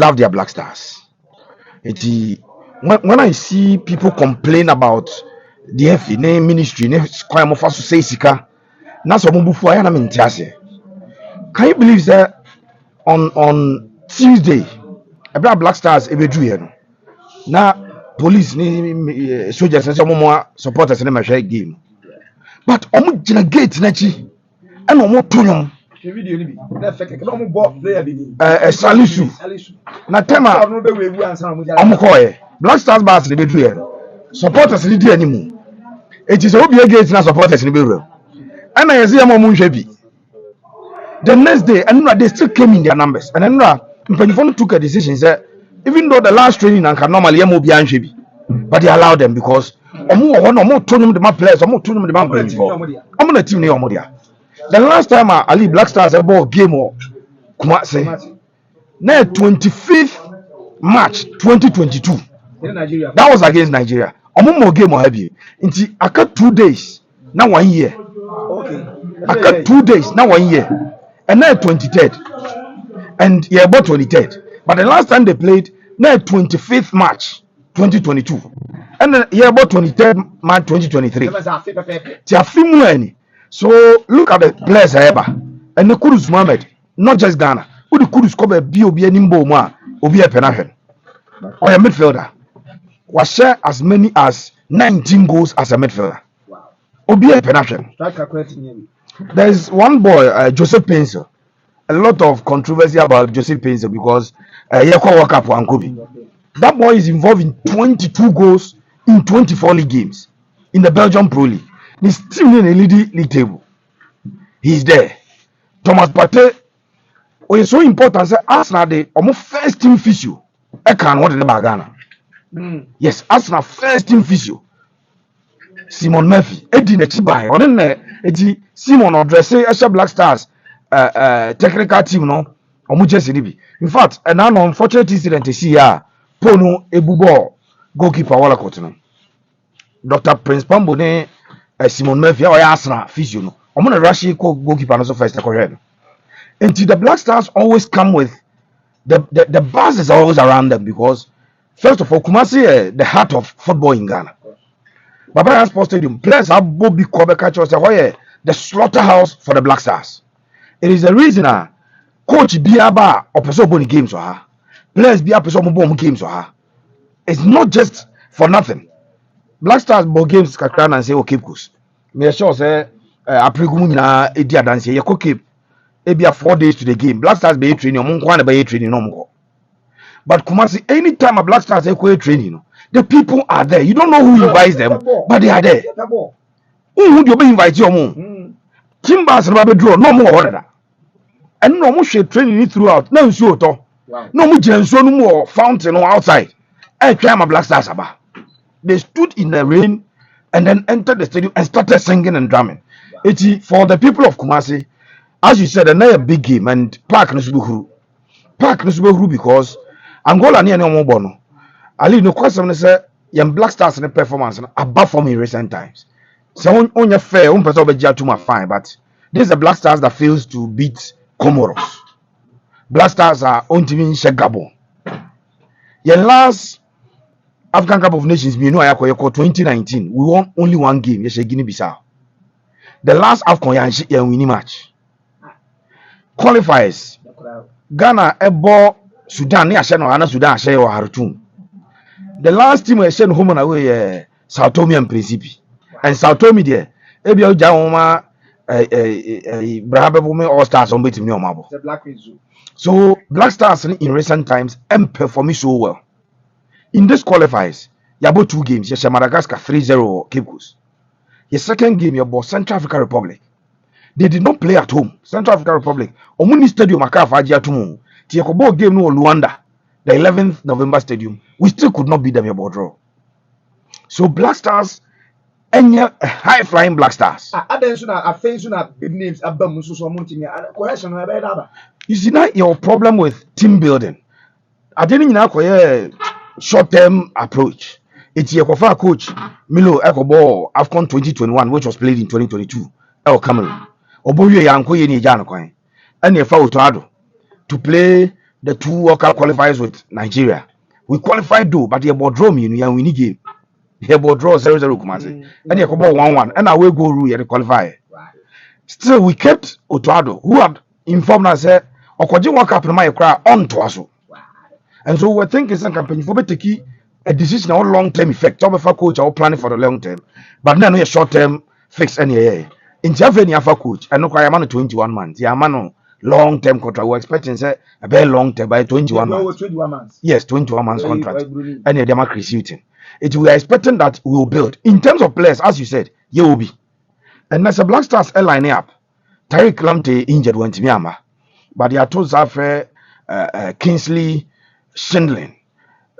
love their Black Stars. When I see people complain about the FA ministry, quite more fast to say sika. That's what before I am in Tiase. Can you believe that on Tuesday, a Black Stars ebedru here no. Now police ni soldiers say more supporters in the game. But omo gina gate na chi and omo tonyo video ni bi na fake na omo bo player bi ni Salisu na tema no be wewu ansa omo omo koye Black Stars bars ni bedru here supporters ni di animu it is obi gate na supporters ni bedru and na yesi am omo nhwe bi the next day and they still came in their numbers and then Mpanyifo took a decision say even though the last training and can normally am obi anhwe bi but they allowed them because omo tonyo the players omo tonyo the Mpanyifo omo na team ni omo dia. The last time Ali Black Stars a ball game or Kumasi, na 25th March 2022. That was against Nigeria. Omo game or heavy. Inti aka 2 days, now 1 year. okay Aka 2 days, now 1 year. And now 23rd. And yeah, about 23rd. But the last time they played, now 25th March 2022. And then yeah, about 23rd March 2023. Tia fimu any. So look at the players ever and the Kudus Mohammed, not just Ghana. Who the Kudus cover be obi nimbo ma obi a penahwen or a midfielder was share as many as 19 goals as a midfielder. Obi a penahwen. There is one boy, Joseph Pencil. A lot of controversy about Joseph Pencil because Yeko World Cup Ankobi. That boy is involved in 22 goals in 24 league games in the Belgian Pro League. He's still in a league table. He's there. Thomas Partey, it's so important. Say Arsenal the almost first team physio. I can't want the Bagana. Yes, Arsenal first team physio. Simon Murphy, Eddie Nechibai, or then Simon or Dressé, Asha Black Stars, technical team no, or Mujesinibi. In fact, an unfortunate incident to see here, Pono Ebubo, goalkeeper Wallacot. Dr. Prince Pambone. Simon Murphy or Arsenal physio no. I'm gonna rush goalkeeper also first correct. And the Black Stars always come with the buzz is always around them because first of all, Kumasi the heart of football in Ghana. Baba Sports Stadium players have Bobby Kobe catchers the slaughterhouse for the Black Stars. It is the reason coach Biaba or person boni games or her. Players be person bomb games or her. It's not just for nothing. Black Stars ball games kakran and say okay course. Me sure say aprigumu nyina edi adanse ye ko keep e bia 4 days to the game. Black Stars be training omo kwa na be training no mo. But Kumasi anytime a Black Stars go training no, the people are there. You don't know who invites them, but they are there. Who do you invite you omo? Timbers na be draw no mo order. And no mo share training throughout. Na nsuo to. No mo gina nsuo no mo fountain no outside. E try my Black Stars aba. They stood in the rain and then entered the stadium and started singing and drumming. It's for the people of Kumasi, as you said, another big game and Park Nusubuhuru. Park Nusubuhuru because Angola near no bono. Ali no question say young Black Stars in the performance above from in recent times. So on your fair, person be fine, but this is the Black Stars that fails to beat Comoros. Black Stars are on team in Gabon. Your last African Cup of Nations, we know 2019. We won only one game. Yes, Guinea-Bissau. The last AFCON yeah, winning match. Qualifiers. Ghana ebo Sudan ni ashe no ana Sudan ashe wa Khartoum. The last team we send home na we Sao Tome and Principe. And Sao Tome there e bia uja woma Brahaba All Stars on betim ni omabo. So Black Stars in recent times performing so well. In this qualifiers, you have 2 games. Yes, Madagascar 3-0 Cape Coast. Your second game, you have Central African Republic. They did not play at home. Central African Republic. Omuni Stadium Akafa Atumu. Tiakobo game no Luanda, the 11th November Stadium. We still could not beat them about draw. So Black Stars, and high flying Black Stars. You see now your problem with team building. I didn't know short-term approach. It's your coach Milo Ekobo AFCON 2021, which was played in 2022. Cameroon. Oboye Yanko Yeni Jano Coin. And your foul to play the 2 World Cup qualifiers with Nigeria. We qualified though, but you bought draw me, and we need game. You bought draw 0-0 Kumasi. And you bought 1-1, and I will go rule the qualifier. Still, we kept Otuado, who had informed us that Okoji World Cup in my cry on to us. And so we're thinking some campaign for take a decision on long-term effect. Top of a coach or planning for the long term, but now a short-term fix any. In Japan, you coach, and no cry man 21 months. Yeah, man, long-term contract. We're expecting say a very long-term by 21 months. 21 months. Yes, 21 months contract. And a democracy. It we are expecting that we will build in terms of players, as you said, you will be. And as a Black Stars airline up, Tariq Lamptey injured went to Myanmar, but they are told Kingsley Schindling,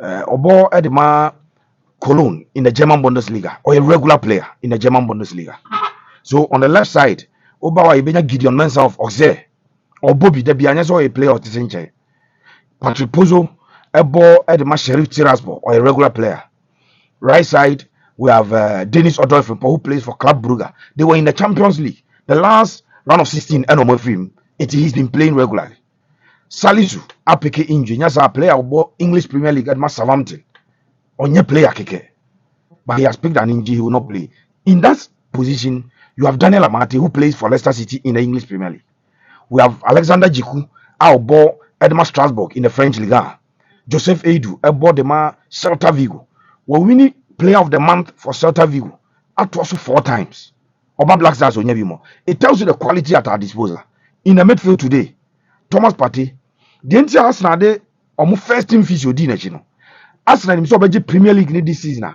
Obo Edema Cologne in the German Bundesliga, or a regular player in the German Bundesliga. So on the left side, Obawa Ibenya Gideon Mensah of Auxerre, or Bobby Debianya, so a player of Tisenche. Patrick Pozo, Ebo Edema Sheriff Tiraspol, or a regular player. Right side, we have Dennis Odolphe, who plays for Club Brugge. They were in the Champions League. The last round of 16, and film, he's been playing regularly. Salisu, Apeke injury, yes, a player of English Premier League at Southampton. Onye player keke, but he has picked an injury, he will not play. In that position, you have Daniel Amate, who plays for Leicester City in the English Premier League. We have Alexander Jiku, Aobo Edema Strasbourg in the French Ligue. Joseph Edu, Ebo Dema Celta Vigo. We're winning Player of the Month for Celta Vigo. At also 4 times. Oba Black Stars on Yabimo. It tells you the quality at our disposal. In the midfield today, Thomas Partey, the entire Arsenal de almost first team physio di chino. Arsenal himself be Premier League this season.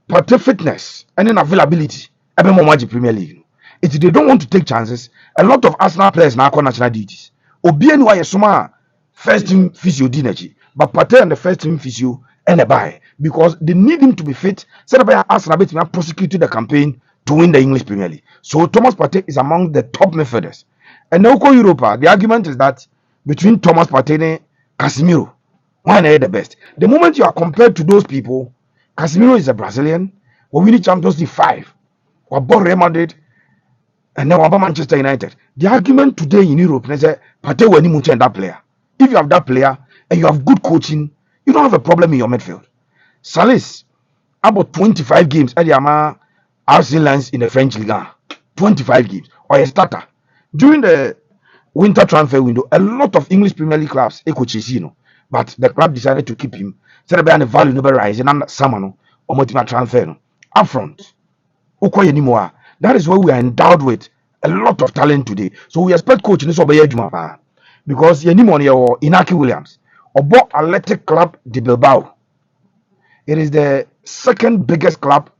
Partey fitness and then availability. Ebe mo maji Premier League. If they don't want to take chances, a lot of Arsenal players now call national duties. Obi anyway yesoma first team physio di nechi. But Partey and the first team physio and a buy because they need him to be fit. Set up Arsenal to prosecute the campaign to win the English Premier League. So Thomas Partey is among the top midfielders. And now Europa, the argument is that between Thomas Partey and Casemiro, one is the best. The moment you are compared to those people, Casemiro is a Brazilian. We win the Champions League 5. We bought Real Madrid, and now we bought Manchester United. The argument today in Europe is that Partey will need that player. If you have that player and you have good coaching, you don't have a problem in your midfield. Salis, about 25 games at the RC Lens in the French Ligue. 25 games, or a starter. During the winter transfer window, a lot of English Premier League clubs but the club decided to keep him. Said the value never rise and Samano or Motima transfer. Up front. That is why we are endowed with a lot of talent today. So we expect coach in this because Yenimoni or Inaki Williams or Athletic Club de Bilbao. It is the second biggest club,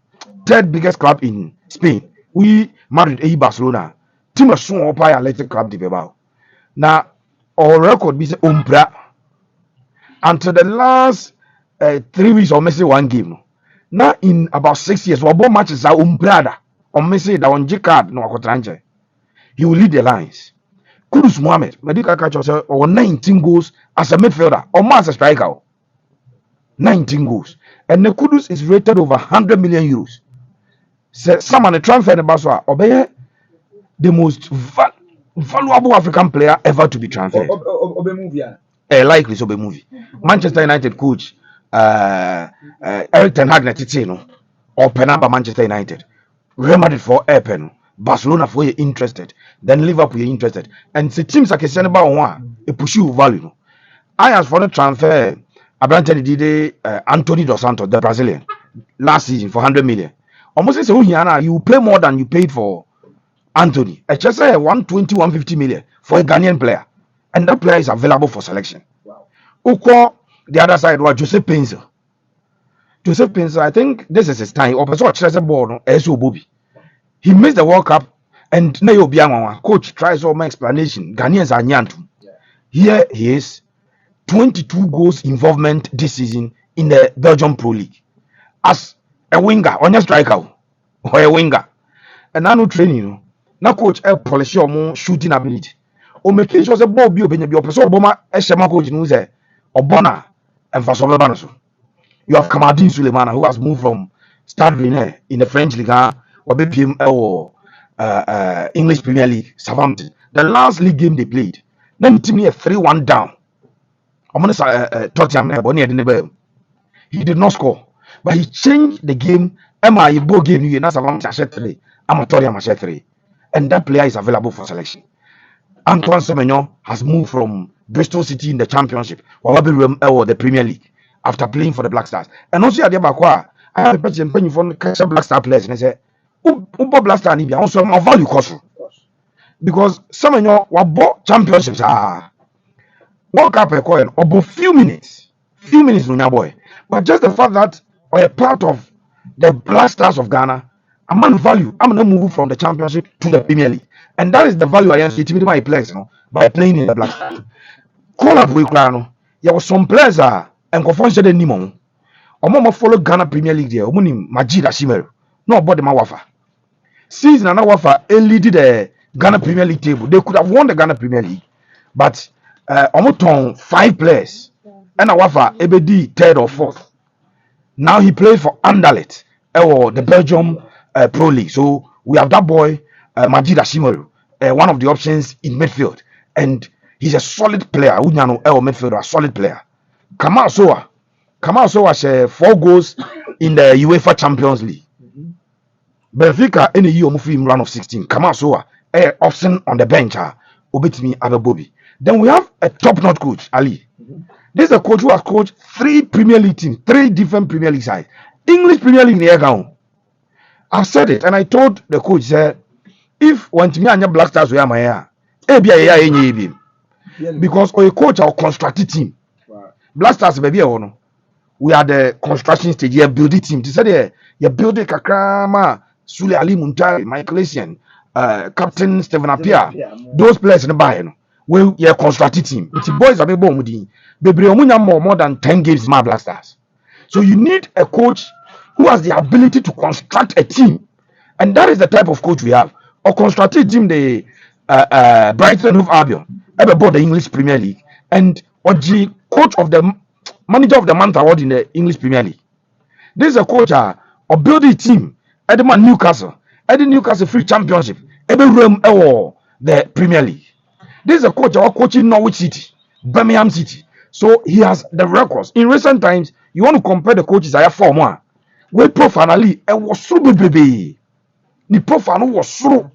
third biggest club in Spain. We married a Barcelona. Team of Sun Opa Athletic Club de Bilbao. Now, our record be Umbra until the last 3 weeks or maybe 1 game. Now, in about 6 years, we both matches are Umbrada or maybe that one J card no Akotranje. He will lead the lines. Kudus Mohamed, medical catch or 19 goals as a midfielder or more as a striker. 19 goals. And the Kudus is rated over 100 million euros. So, someone transfer the Baswa obey the most valuable African player ever to be transferred. Likely so be movie. Manchester United coach Eric Ten Hag Netitino or Penamba Manchester United. Real Madrid for Airpen. Barcelona for you interested. Then Liverpool you interested. And the teams like a Senegal one a push you value. I asked for the transfer. Abrante Dede Anthony Dos Santos, the Brazilian, last season for 100 million. Almost say you play more than you paid for Anthony. I just say 120, 150 million for a Ghanaian player. And that player is available for selection. Wow. Uko, the other side was Joseph Pinzel. Joseph Pinzel, I think this is his time. He missed the World Cup and now coach tries all my explanation. Ghanaians are nyantu. Here he is. 22 goals involvement this season in the Belgium Pro League as a winger on your striker or a winger. And now no training, now coach a polish your shooting ability. O make sure the ball be open your person Obama Eshema coach news Obana and Fasobanaso. You have Kamadin Sulemana who has moved from Stade Rennais in the French Ligue or BPM or English Premier League, Southampton. The last league game they played, then team here 3-1 down. I'm gonna say Tottenham, but he did not score, but he changed the game. Emma, you both game you that's a long three. I'm a Tottenham three, and that player is available for selection. Antoine Semenyo has moved from Bristol City in the Championship or the Premier League after playing for the Black Stars. And also at the Bakwa, I have a person paying for the Black Star players and I say, Ubo Black Star Nibia also more value cost because Semenyo were bought championships. World Cup a coin about few minutes on your boy. But just the fact that we're part of the Black Stars of Ghana, a man value. I'm gonna move from the championship to the Premier League. And that is the value I am getting my players, by playing in the Black Stars. Call up we no. There was some players and confusion the Nimon. Or more follow Ghana Premier League there, Omuni Majida Shimmer. No about the Mawafa. Season and Wafa lead the Ghana Premier League table. They could have won the Ghana Premier League, but almost 5 players. And Awafa Ebedi third or fourth. Now he plays for Anderlecht or the Belgium Pro League. So we have that boy Majida Shimmer, one of the options in midfield, and he's a solid player. Unyano midfielder, a solid player. Kamal Soa share 4 goals in the UEFA Champions League. Benfica in the year of run of 16. Kamal Soa option on the bench. Obetimi Abebobi. Then we have a top-notch coach, Ali. This is a coach who has coached 3 Premier League teams, 3 different Premier League sides. English Premier League in I've said it, and I told the coach that if when me and your Black Stars we are my because a coach or constructed team. Black Stars baby we are the construction stage. You build the team. They said you build the Kakrama, Sule Ali Muntai, Michael Essien, Captain Stephen Appiah. Those players in the buy. Well, you're constructed team. It's boys are more than 10 games in my Black Stars. So you need a coach who has the ability to construct a team, and that is the type of coach we have. Or constructed team the Brighton Hove Albion, ever bought the English Premier League, and or the coach of the Manager of the Month award in the English Premier League. This is a coach or building team. Edman Newcastle, Newcastle Free Championship, every room or the Premier League. This is a coach or coaching Norwich City, Birmingham City. So he has the records. In recent times, you want to compare the coaches I have 4 more. We profanally and was so baby. The profile was so,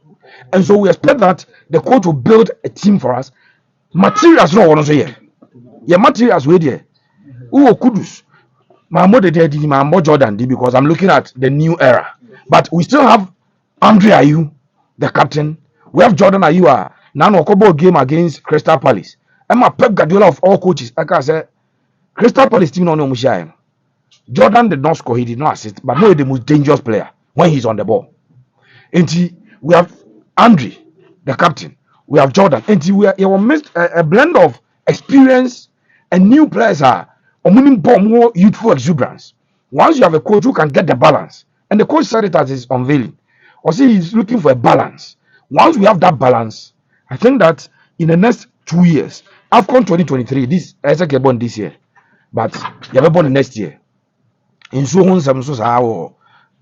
and so we expect that the coach will build a team for us. Materials no one here. Yeah, materials we there. Kudus. My mother did my more Jordan did because I'm looking at the new era. But we still have Dede Ayew, the captain. We have Jordan Ayew now no couple game against Crystal Palace. I'm a Pep Guardiola of all coaches. Like I said, Crystal Palace team no Mushai. Jordan did not score, he did not assist, but no the most dangerous player when he's on the ball. And we have Andre, the captain. We have Jordan. And we are mixed a blend of experience and new players are more youthful exuberance. Once you have a coach who can get the balance, and the coach said it as his unveiling, or see he's looking for a balance. Once we have that balance, I think that in the next 2 years, AFCON 2023, this is a born this year, but you have born next year. In so on some so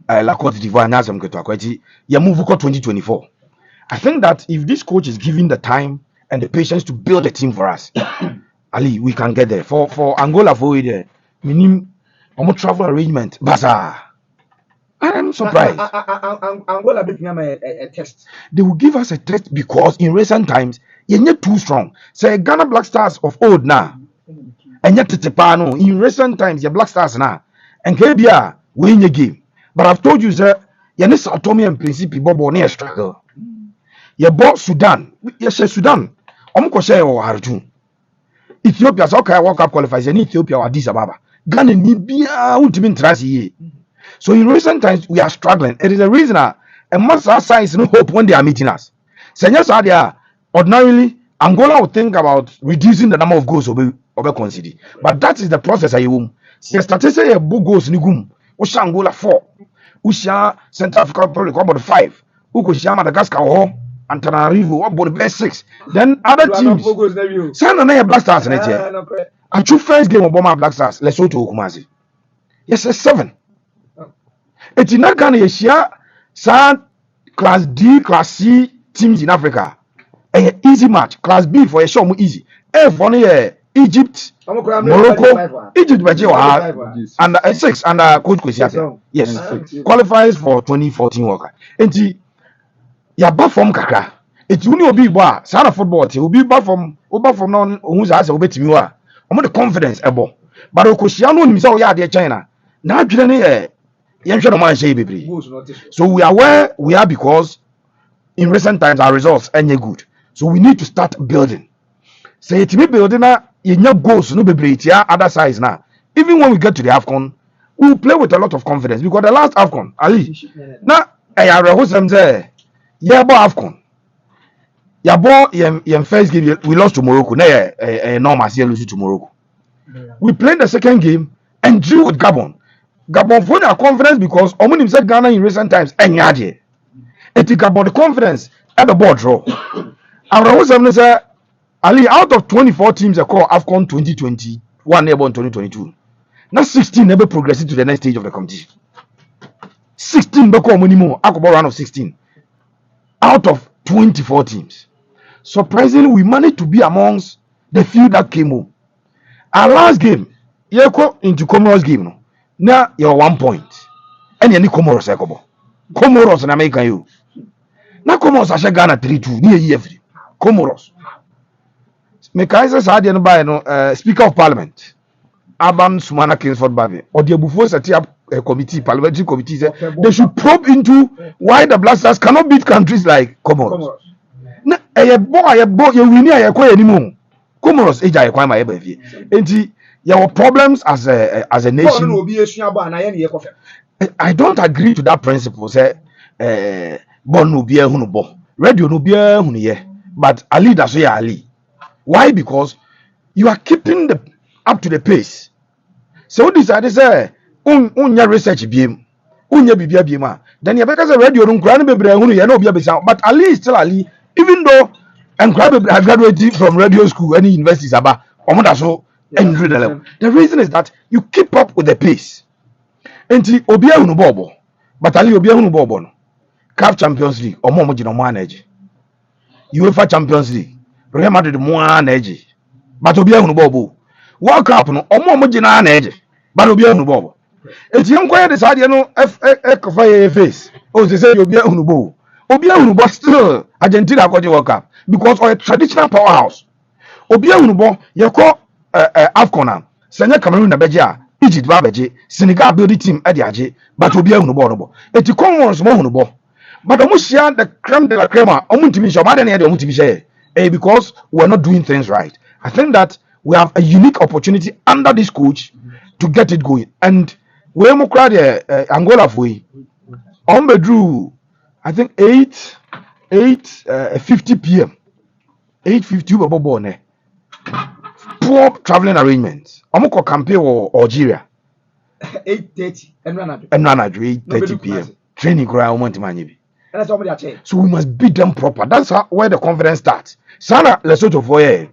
La Côte d'Ivoire Nazam Ketwakweti, Yamuvuko 2024. I think that if this coach is given the time and the patience to build a team for us, Ali, we can get there. For Angola, for there, minimum travel arrangement, bazaar. I'm surprised. Angola making a test. They will give us a test because in recent times, you're not too strong. Say Ghana Black Stars of old now, and yet Tetepano in recent times, your Black Stars now, and KBA win your game. But I've told you, sir, you're not autonomy and principle, Bobo near struggle. You bought Sudan. Yes, Sudan. Omkoshe or Arjun. Ethiopia, so okay, World Cup qualifiers in Ethiopia or Addis Ababa. Ghana, Libya, ultimate trasi. So in recent times, we are struggling. It is a reason and most our science no hope when they are meeting us. Senyas are there. Ordinarily, Angola would think about reducing the number of goals over consider. But that is the process I will. See, statistically, a book goes Nigum. Usha Angola 4. Usha Central African Republic about 5. Ukusha Madagascar and Tanarivo about the best 6. Then other teams. Send another Black Stars in it. And two first game of Boma Black Stars. Lesotho Ukumazi. Yes, 7. It's not going to share class D, class C teams in Africa. An easy match. Class B for a show more easy. A for Egypt, Morocco, 5. Egypt, Five. and 6 under Coach Kwesi. Yes, qualifies for 2014 World Cup. And ya ba from kakra. It only obi bo sana football te obi ba from now ohun sa obetimi wa. Omo the confidence ebo. But okoshia no nim say o ya de China. Na adwene ne yen hwe no man shey bebre. So we are where we are because in recent times our results enye good. So we need to start building. Say it me building na yenya goals no bebre tia other size na. Even when we get to the AFCON, we will play with a lot of confidence because the last AFCON, Ali, na ayarehosem say yeah, but AFCON. Yeah, but your first game we lost to Morocco. No, normal lose to Morocco. We played the second game and drew with Gabon. Gabon for their confidence because Omunim said Ghana in recent times and Yadi. It took about the confidence at the board draw. And I was say Ali out of 24 teams that call AFCON 2021 never 2022. Now 16 never progressed to the next stage of the competition. 16 become minimum. I could round of 16 out of 24 teams. Surprisingly, we managed to be amongst the few that came home. Our last game, you go into Comoros game. No? Now you're 1 point. And you need Comoros. Comoros in America. You. Now Comoros are Ghana 3-2. Near year free. Comoros. Mekaisa Sadian by no Speaker of Parliament. Aban Sumana Kingsford Baby. Or the before set up a committee, parliamentary committee. They should probe into why the Black Stars cannot beat countries like Comoros. Na boy you win here kwa anymore. Comoros eja kwa ma eba fie. Enti your problems as a nation. I don't agree to that principle say bon no bia hu no bo. Radio no bia hu ye. But Ali da so ya Ali. Why? Because you are keeping the up to the pace. So decide say unya research biem. Unya bibia biem then you better say radio no nkura no bebre hu no ye na obi abesa. But Ali is still Ali. Even though and graduated from radio school, any universities about the reason is that you keep up with the pace. And Obia Unubobo, but Ali Obia Unubobo, CAF Champions League, or Momojino Manage, UEFA Champions League, Real Madrid Moan Edge, but Obia Unubobo, World Cup, or Momojina Edge, but Obia Unubobo. It's young quiet decided, face. Oh, they say Obia Unubo. Obia Unubo still Argentina got the World Cup because of a traditional powerhouse. Obia Unubo, you call AFCON, Senya Cameroon Beja, Egypt Babeji, Senegal building team Ediaji, but Obia Unubo. It's a common one small Unubo. But almost share the creme de la crema, because we're not doing things right. I think that we have a unique opportunity under this coach to get it going. And we're more crowded Angola for Drew. I think 8:50 p.m. 8:50 born. Poor traveling arrangements. I'm going campaign or Algeria. 8:30 and run 8:30 p.m. Training ground. So we must beat them proper. That's where the confidence starts. Sana Lesotho for you.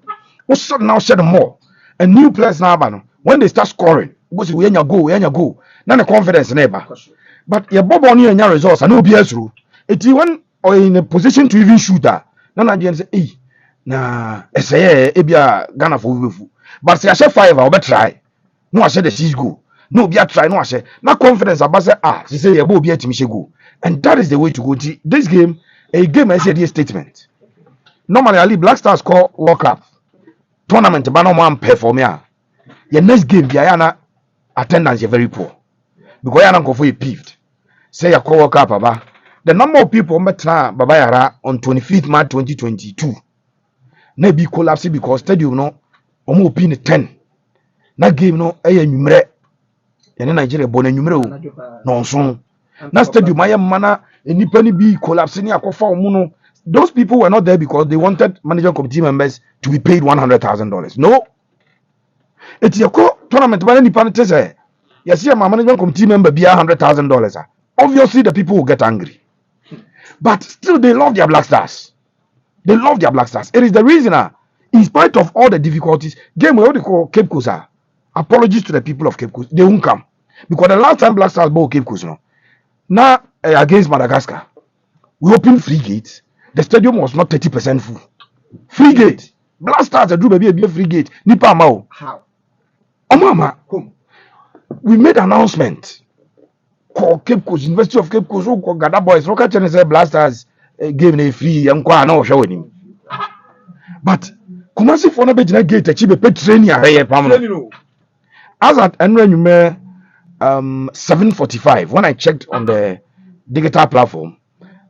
What's now shed more? A new players now, when they start scoring, we go. Now the confidence neighbor. But your bob on your results, I know BS rule. It's when or in a position to even shoot that. None of say, hey, nah, say, Ebia Ghana for you. But say, I said 5, I'll try. No, I said the 6 go. No, be a try, no, I said, not confidence. I say, she say, yeah, be a team go. And that is the way to go. This game, a game, I said, a statement. Normally, Ali Black Stars call World Cup tournament, but no one pay for me. Your next game, Biana attendance, you're very poor. Because you're not going for you peeved. Say, you call World Cup, Baba. The number of people Babayara on 25th March 2022 may be collapsing because stadium no omo pin 10. Na game no numere. Yene Nigeria bone numere no so. Na stadium aye mana anybody be collapsing akofa omo no. Those people were not there because they wanted management committee members to be paid $100,000. No. It's your tournament but any panel say yes, my management committee member be $100,000. Obviously the people will get angry. But still, they love their Black Stars. They love their Black Stars. It is the reason, in spite of all the difficulties, game what they call Cape Coast. Apologies to the people of Cape Coast. They won't come. Because the last time Black Stars bought Cape Coast, now against Madagascar, we opened free gates. The stadium was not 30% full. Free gate. Black Stars drew baby a free gate. Nipa Mao. How? Mama, Come. we made announcement. Call Cape Coast, University of Cape Coast, who Gada boys, Rocket and say Black Stars game a free and qua no showing him. But Kumasi for no better gate a cheap training a permanent. As at Enron, you may 7:45 when I checked on the digital platform.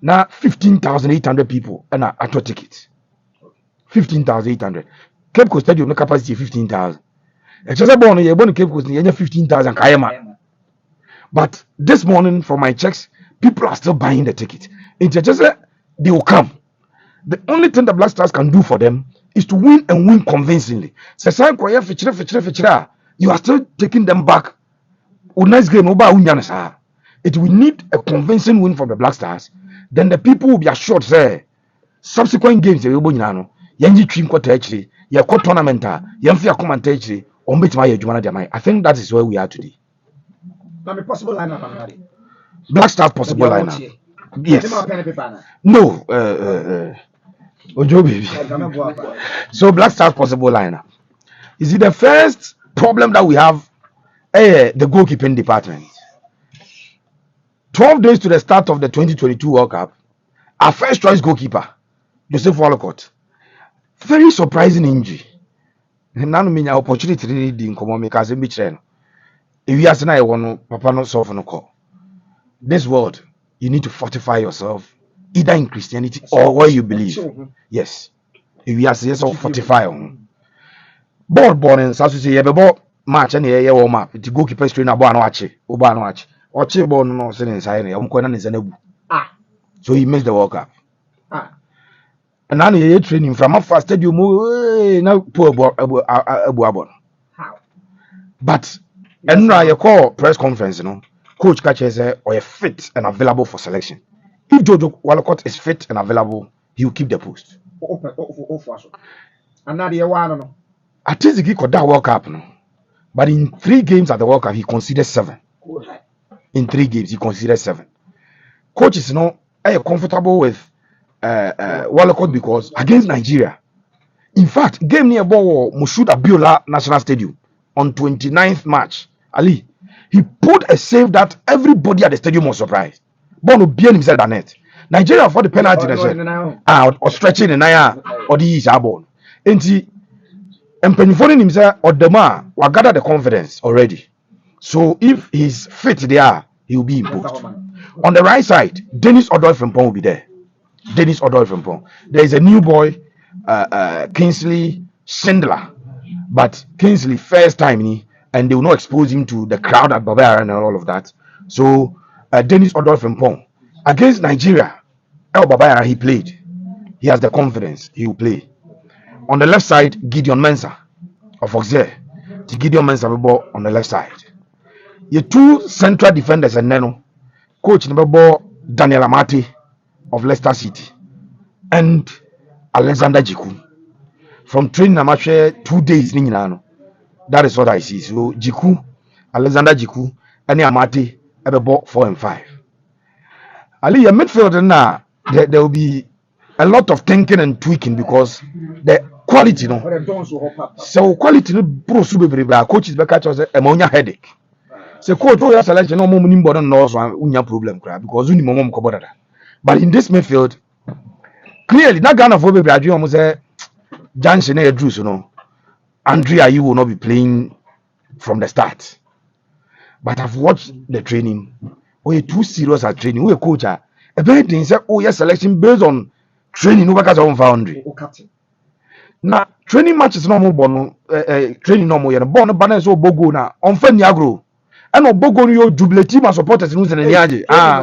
Now 15,800 people and I took tickets. 15,800. Cape Coast Stadium no capacity 15,000. It's just born here, born Cape Coast, you 15,000 kayama. But this morning, from my checks, people are still buying the ticket. It's just they will come. The only thing the Black Stars can do for them is to win and win convincingly. You are still taking them back. It will need a convincing win from the Black Stars. Then the people will be assured, say, subsequent games, tournament, I think that is where we are today. Possible lineup. Black Stars possible lineup. Yes. No. Ojo baby. So Black Stars possible lineup. Is it the first problem that we have? The goalkeeping department. 12 days to the start of the 2022 World Cup, our first choice goalkeeper, Joseph Wallacot, very surprising injury. None of me opportunity to read in common because in between. If you ask now, one papa not solve no call. This world, you need to fortify yourself either in Christianity or where you believe. Yes. If you ask yes, or fortify on. Ball born in South Sudan, you ball match and you warm up. It's goalkeeper train about no watch. Oba no watch. Watch ball no saying inside. So he missed the World Cup. And now he training from a fast stadium. Now poor Abu. But and now you call press conference, you know. Coach catches or a fit and available for selection. If Jojo Wallacot is fit and available, he will keep the post. And now the one. At least he got that World Cup, no. But in 3 games at the World Cup, he considered 7. In 3 games, he considered 7. Coach is comfortable with Wallacot because against Nigeria, in fact, game near Moshood Abiola National Stadium on 29th March, Ali, he put a save that everybody at the stadium was surprised. Bono bien himself that net. Nigeria for the penalty or stretching the naya or the is abon. And he empenifying himself or the man will gather the confidence already. So if he's fit there, he will be imposed. On the right side, Dennis Odoi from Pong will be there. Dennis Odoi from Pong. There is a new boy, Kingsley Schindler. But Kingsley first time and they will not expose him to the crowd at Bavaria and all of that. So Dennis Odoi from Pong against Nigeria, El Bavaria he played. He has the confidence. He will play. On the left side, Gideon Mensah of Auxerre. Gideon Mensah will ball on the left side. Your 2 central defenders and Neno, coach number ball Daniel Amati of Leicester City and Alexander Jiku. From training amateur 2 days, that is what I see. So Jiku, Alexander Jiku, and Amati at the ball 4 and 5. Ali, your midfield now there will be a lot of thinking and tweaking because the quality, So quality, coach is back at us a headache. So coach, oh, selection no more important knows one problem because we need more. But in this midfield, clearly that Ghana for baby, almost Johnson Drews, Andrea, you will not be playing from the start. But I've watched the training. You're too serious at training. We're coach. A very thing say, oh yes, selection based on training. No because on foundry. Now training matches no more bono. Training no more. Bono banner so bogo na. On fan yagro. And no bogo you double team and supporters no se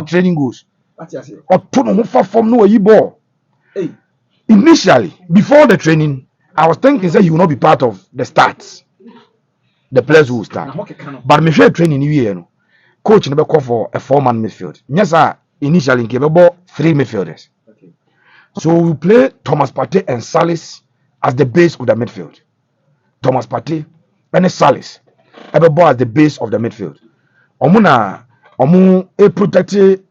training goes. Or to no far from no yibo. Initially, before the training, I was thinking say you will not be part of the starts. The players who will start. But me share training you coach never call for a 4-man midfield. Yes, sir. Initially, in 3 midfielders. Okay. So we play Thomas Partey and Salis as the base of the midfield. Thomas Partey and Salis as the base of the midfield. Omu protected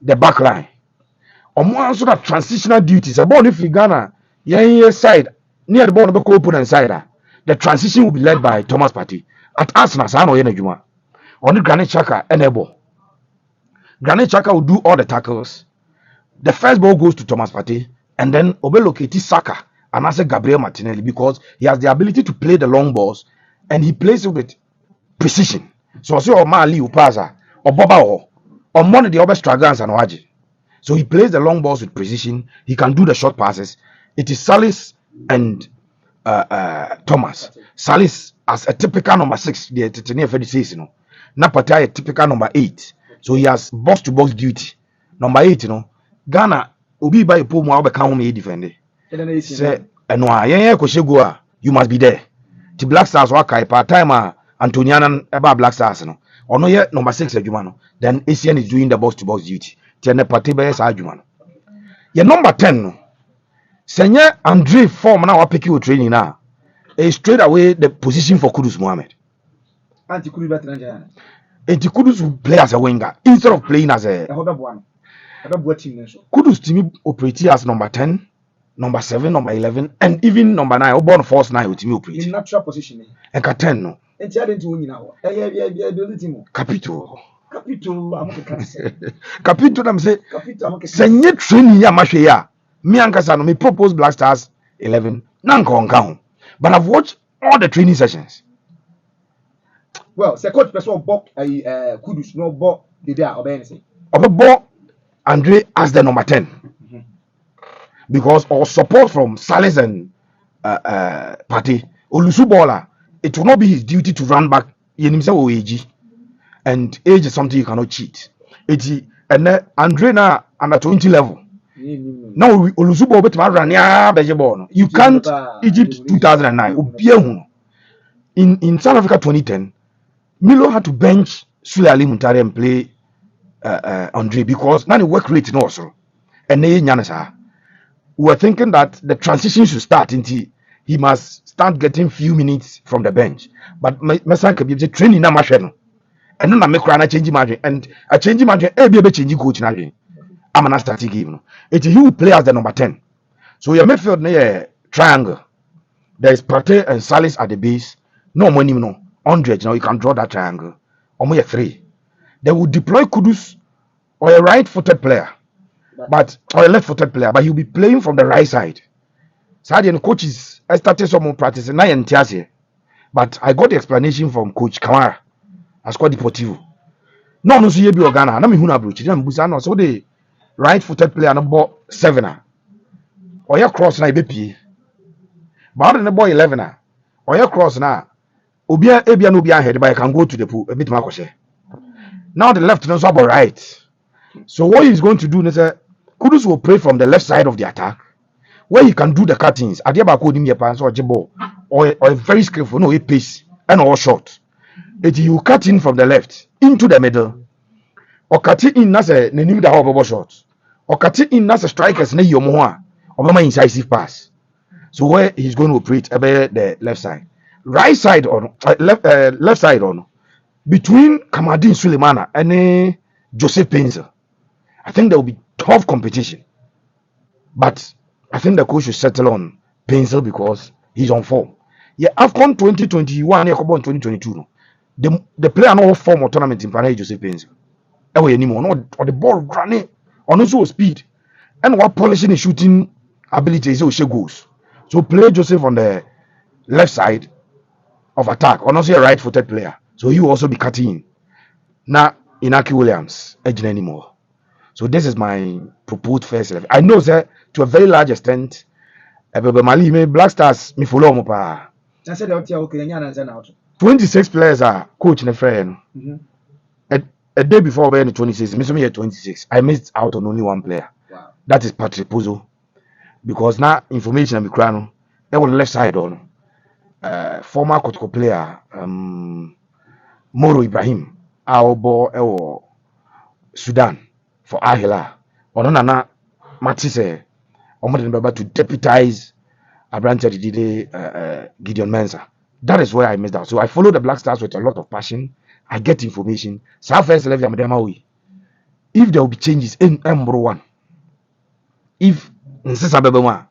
the back line. Omu also that transitional duties. About if you Ghana, side near the ball of the opponent side. The transition will be led by Thomas Partey. At Arsenal, Sano Yenejuma. On the Granit Xhaka, enable. Granit Xhaka will do all the tackles. The first ball goes to Thomas Partey, and then Obeloketi Saka and answer Gabriel Martinelli because he has the ability to play the long balls and he plays it with precision. So say Mali Upaza or Boba or one of the other struggles and Waji. So he plays the long balls with precision. He can do the short passes. It is Salis and Thomas. Salis as a typical number 6, the Titania Fedi says, you know. Napata a typical number 8. So he has box to box duty. Number 8, you know. Ghana Obi by a poor mob account me defend. Say and why you must be there. The Black Stars work part time Antonian about Black Stars no. Or no yet number 6 Jumano. Then ACN is doing the box to box duty. Tiene party by Jumano. Your number 10 no. Senior Andre form now pick you training now. Straight away the position for Kudus Mohammed. Anti-Kudus Kudus will play as a winger instead of playing as a Kudus team operate as number 10, number 7, number 11, and even number 9. Born force 9 with me operate. in natural positioning. And 10 no. And you didn't win now. Capito. Capito, Capito them say Capito, senye training ya mahwe ya. Me ankasa no me propose Black Stars 11. Nanko nka. But I've watched all the training sessions. well, the coach person bought a Kudus, no bought the day or anything. Obebo Andre as the number 10. Because all support from Salis and Partey Olusubola, it will not be his duty to run back himself age, and age is something you cannot cheat. And Andre na under 20 level. Now Olusubola bet run ya bejebon. You can't Egypt 2009. In South Africa 2010, Milo had to bench Sule Ali Muntari and play Andre because now the work rate no also. And they we were thinking that the transition should start until he must start getting few minutes from the bench. But Mesa can be training na machine. And then I make a change margin and a change margin be a change coach na. I'm an starting game. It he will play as the number 10. So your midfield near triangle. There is Partey and Salis at the base. No money, no 100. Now you can draw that triangle. Or 3. They will deploy Kudus or a right-footed player. But or a left-footed player, but he'll be playing from the right side. So the coaches I started some more practice and I but I got the explanation from Coach Kamara. I scored Deportivo. No, so you be Ghana. Na me hu na brochi. Na mbusa no so the right-footed player no ball 7er. Or your cross na be but the boy 11er. Or your cross na obia ebia no bia head by can go to the pool a bit makoshe. Now the left no so about right. So what he's going to do is Kudus will play from the left side of the attack, where he can do the cuttings. Adiaba code him pants or jibbo or a very skillful, no, a pace and all short. It you cut in from the left into the middle, or cut it in as a name the hover shot, or cut it in as a strikers near your moa or my incisive pass. So where he's going to operate about the left side, right side on left side on between Kamadin Sulemana and Joseph Penzel. I think there will be tough competition, but I think the coach should settle on Penzel because he's on form. Yeah, AFCON 2021, yeah, 2022. No, the player no form or tournament in Panay Joseph Penzel. Anymore, no, or the ball running on also speed and what polishing and shooting abilities also goes. So play Joseph on the left side of attack, or not say a right-footed player. So he will also be cutting in. Now Inaki Williams, edge anymore. So this is my proposed first 11. I know that to a very large extent, Black Stars me follow mo pa. 26 players are coach in a friend. A day before we 26, me 26. I missed out on only one player. Wow. That is Patrick Puzo. Because now information I'm crying, they were left side on former Kotoko player Moro Ibrahim, our boy Sudan. For Ahila, or Nana Matisse, or to deputize Abrante Dede Gideon Mensah. That is where I missed out. So I follow the Black Stars with a lot of passion. I get information. Southwest level, if there will be changes in Embro 1, if Nsesa Bebe 1,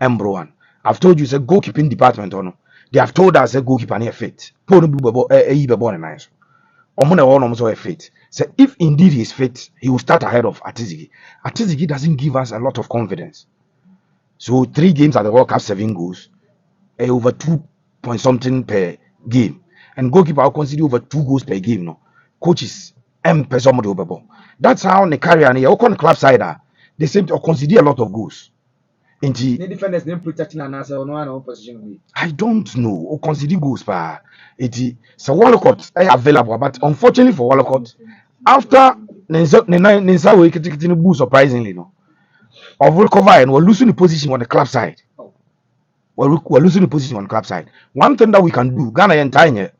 Embro 1, I've told you it's a goalkeeping department or no. They have told us a goalkeeper near fit. Pono bu be born nice. Omuna one almost fit. So if indeed he's fit, he will start ahead of Atizigi. Atizigi doesn't give us a lot of confidence. So 3 games at the World Cup, 7 goals, over 2 point something per game. And goalkeeper will consider over 2 goals per game. No, coaches that's how the carry and the club side they seem to consider a lot of goals. The defenders name protecting an answer on one position. I don't know. Or consider goals pa. So Wallacot available, but unfortunately for Wallacot, after Ninsa we getting boost surprisingly no. Of recover and we're losing the position on the club side. We're losing the position on the club side. One thing that we can do, Ghana and Tanya,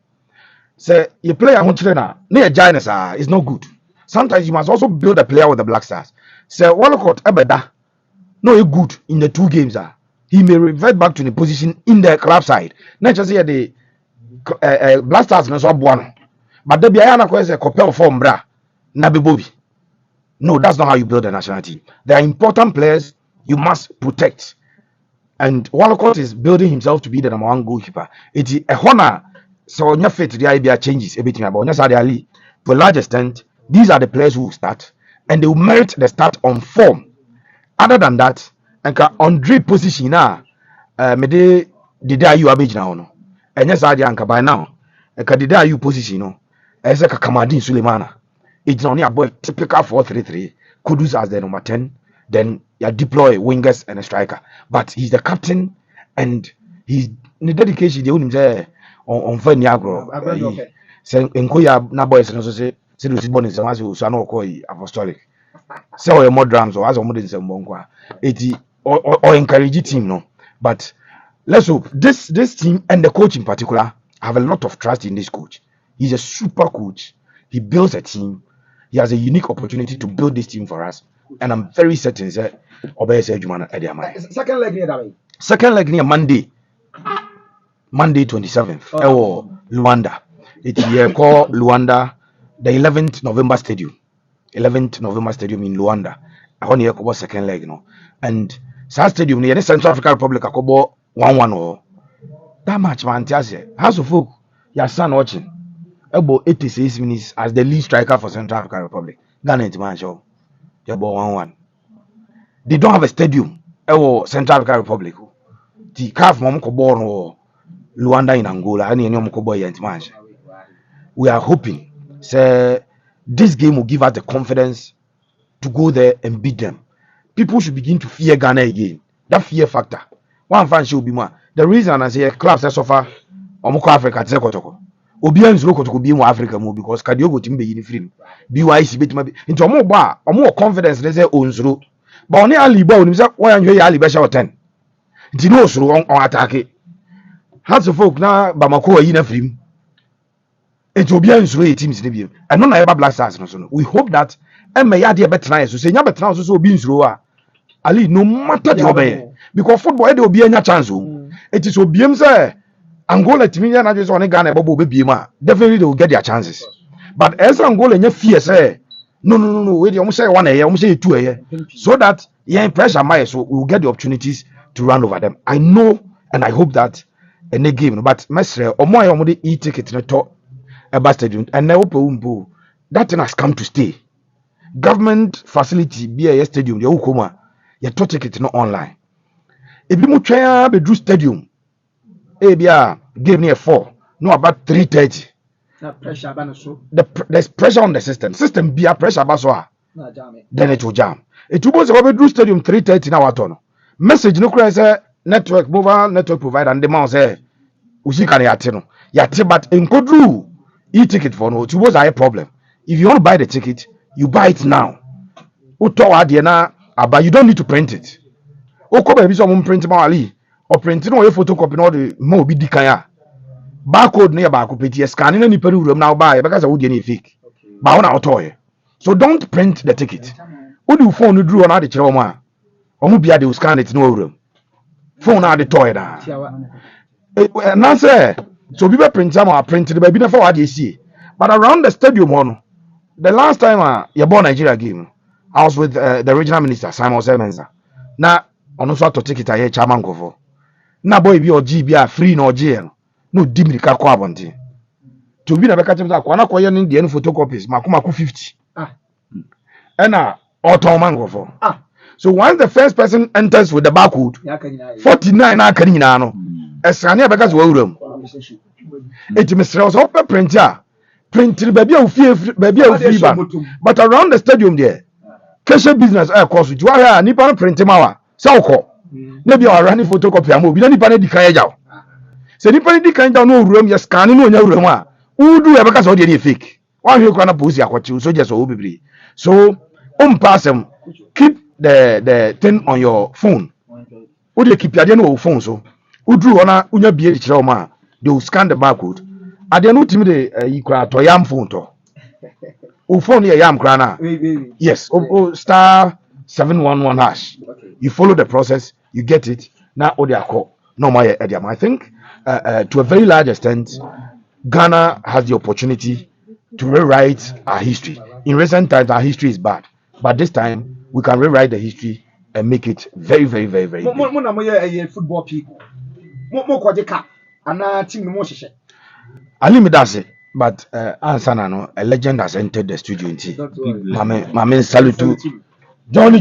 say you play a trainer, near Giants is not good. Sometimes you must also build a player with the Black Stars. Say Wallacot ebeda no good in the 2 games he may revert back to the position in the club side. Not just here the Black Stars no so one. But the Biana kwese kopel form bra na bebobi. No, that's not how you build a national team. There are important players you must protect. And Wallacot is building himself to be the number 1 goalkeeper. It's a honor. So on your fit, the idea changes a bit about to a large extent. These are the players who will start, and they will merit the start on form. Other than that, and on drip position now, Dede Ayew abage now no. And yes, I anka by now. Dede Ayew position no. As a Kamadin Sulemana. It's only a boy typical 4-3-3. Kudus as the number 10. Then you deploy wingers and a striker. But he's the captain, and he's in the dedication they own him on Feniagro. Say Nkoya na boys and so say Lucy Bonnie so no call apostolic. So more drums or as a modern Sambonqua. Or encourage team no. But let's hope this team and the coach in particular have a lot of trust in this coach. He's a super coach. He builds a team. He has a unique opportunity to build this team for us. And I'm very certain that Obey said second leg near that way. Second leg near Monday 27th. Luanda. It's here called Luanda, the 11th November Stadium. 11th November Stadium in Luanda. I want to go second leg, no. And South Stadium near the Central African Republic, I go 1-1 or that match, man. House of folk, your son watching about 86 minutes as the lead striker for Central African Republic. Ghana man show. You're about 1-1. They don't have a stadium. Central African Republic. The calf mom ko born or Luanda in Angola. Any boy man. We are hoping, say, this game will give us the confidence to go there and beat them. People should begin to fear Ghana again. That fear factor. One fan should be more. The reason I say clubs that suffer, Omoko Africa, Tsekotoko. Obians local to be more Africa more because Kadiogo Timbe in film. BYC bit maybe into a more confidence, they say Onzro. But only Ali Bow himself, why are you Ali Basha 10? Dinos wrong on attack it. Has the folk now, Bamako in a film. It will be a team's debut. And none ever Black Stars. We hope that and may add a better nice to say, yeah, but now also being slower. Ali, no matter the obey. Because football, there will be any chance. It is Obium, sir. Angola, Timian, and just on a Ghana, baby, definitely they will get their chances. But as Angola, and your fear, say, no, wait, you almost say 1 year, almost say 2 year. So that, yeah, pressure, my so we will get the opportunities to run over them. I know and I hope that in the game, but Mestre, or more, I'm going to eat ticket in a talk about stadium, and now that thing has come to stay. Government facility, be a stadium, the Okoma, your ticket not online. If you try to do stadium, give me a 4, no about 3:30. There's pressure on the system. System be a pressure baswa. Then it will jam. It will be do stadium 3:30 now at message no cry say network mobile network provider and the man say usi can yatino. Yati but in kodru e-ticket for no it was a problem. If you want to buy the ticket, you buy it now. But you don't need to print it. Maybe someone print ali or print no photocopy no the mo bi dikaya. Barcode near barcode scanning any room now buy because I would any fake. But on toy. So don't print the ticket. Who do phone you drew on the choma? Or maybe they will scan it no room. Phone out the toy. And answer. So people print some are printed by before what you see. But around the stadium on the last time you born Nigeria game, I was with the regional minister Simon Semenza. Now on also to take it a chairman go for. na boy bi oji bi a free na oji no no di mirika kwa abonte to bi na be ka chemza kwa na koye ne de photocopies makomako 50 ena auto mangofo so once the first person enters with the barcode 49 na aka nyina no esane be ka so awuram eti mesre so pe print a print baby a free ba but around the stadium there cash business cost you are nipa no print mawa se ukọ na bi a running photocopy am obi na nipa na di kan yaw se nipa na di kan yaw no wuram ye scan no onya wuram a udu ya be ka so de fake one hwe kwa na police akwati so just so bibiri so passem keep the thing on your phone. Would you keep your no phone so? Udu ona unya bie kire o ma they will scan the barcode. Ade no timi de ikra to yam phone to. O phone here yam kra na. Yes, star 711 hash. You follow the process, you get it. Now ode akọ. No my ediam. I think to a very large extent Ghana has the opportunity to rewrite our history. In recent times our history is bad. But this time, we can rewrite the history and make it very, very, very, very big. Football people. But a legend has entered the studio. Mame salute to Johnny.